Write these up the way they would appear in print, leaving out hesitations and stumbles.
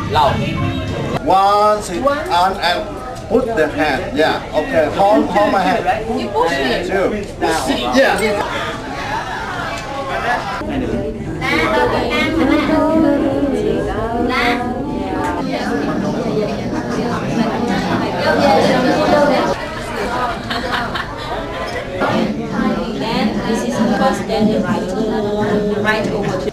Lầu. One, two, and put the hand. Yeah. Okay. Hold my hand. You push me. Two. Yeah. Then this is the first, then the right over to.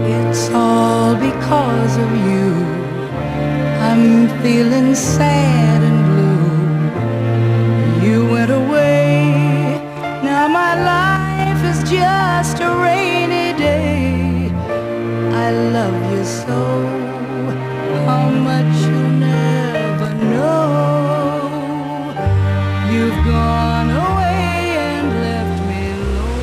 It's all because of you. I'm feeling sad and blue. You went away. Now my life is just a rainy day. I love you so. How much you'll never know. You've gone away and left me alone.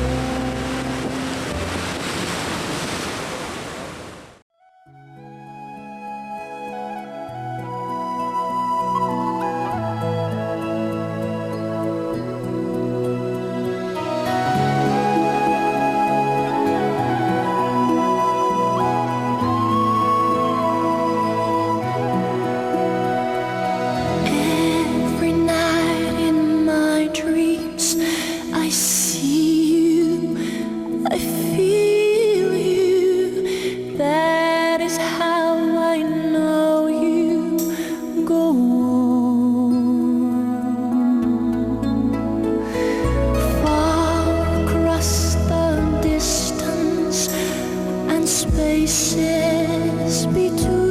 Every night in my dreams, I see you, I feel you. That is how I know you go on. Far across the distance and spaces between.